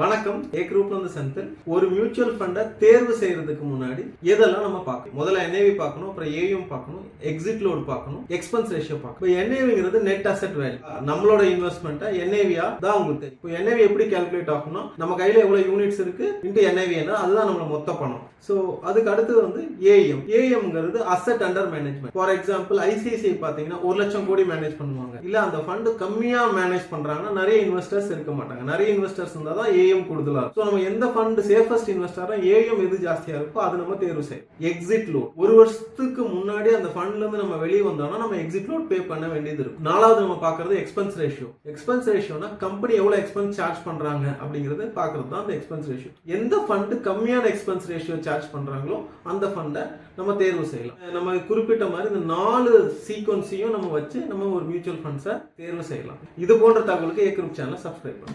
வணக்கம். ஏ குரூப்ல இருந்து செந்தில். ஒரு மியூச்சுவல் ஃபண்டை தேர்வு செய்யறதுக்கு முன்னாடி எதெல்லாம் நம்ம பார்க்கணும்? முதல்ல NAV பார்க்கணும், அப்புறம் AUM பார்க்கணும், எக்ஸிட் லோட் பார்க்கணும், எக்ஸ்பென்ஸ் ரேஷியோ பார்க்கணும். இப்போ NAVங்கிறது நெட் அசெட் வேல்யூ. நம்மளோட இன்வெஸ்ட்மெண்ட்டை NAV-யா தான் உங்களுக்கு தெரியும். இப்போ NAV எப்படி கால்குலேட் ஆகும்னா, நம்ம கையில எவ்வளவு யூனிட்ஸ் இருக்கு இன்டு NAV என்ன, அதுதான் நம்மளோட மொத்த பணம். ஸோ அதுக்கு அடுத்தது வந்து AUM. AUMங்கிறது asset under management. For example ICICI பார்த்தீங்கன்னா 1 லட்சம் கோடி மேனேஜ் பண்ணுவாங்க. இல்ல அந்த ஃபண்ட் கம்மியா மேனேஜ் பண்றாங்கன்னா நிறைய இன்வெஸ்டர்ஸ் இருக்க மாட்டாங்க. நிறைய இன்வெஸ்டர்ஸ் இருந்தா தான் AUM கூடுதலா இருக்கும். ஸோ நம்ம எந்த ஃபண்ட் சேஃபஸ்ட் இன்வெஸ்டரா AUM எது ஜாஸ்தியா இருக்கோ அது நம்ம தேர்வு செய்யும். எக்ஸிட் லோட், ஒரு வருஷத்துக்கு முன்னாடி அந்த ஃபண்ட்ல இருந்து நம்ம வெளியே வந்தோம்னா நம்ம எக்ஸிட் லோட் பே பண்ண வேண்டியது இருக்கும். நாலாவது நம்ம பார்க்கறது எக்ஸ்பென்ஸ் ரேஷியோ. எக்ஸ்பென்ஸ் ரேஷியோனா கம்பெனி எவ்வளவு எக்ஸ்பென்ஸ் சார்ஜ் பண்றாங்க அப்படிங்கறது பார்க்கறது தான் அந்த எக்ஸ்பென்ஸ் ரேஷியோ. எந்த ஃபண்ட் கம்மியான எக்ஸ்பென்ஸ் ரேஷியோ சார்ஜ் பண்றாங்களோ அந்த ஃபண்டை நம்ம தேர்வு செய்யலாம். நம்ம குறிப்பிட்ட மாதிரி இந்த 4 சீக்வன்ஸையும் நம்ம வச்சு நம்ம ஒரு மியூச்சுவல் ஃபண்ட்ஸை தேர்வு செய்யலாம். இது போன்ற தகவலுக்கு ஏ குரூப் சேனலை சப்ஸ்கிரைப் பண்ணுங்க.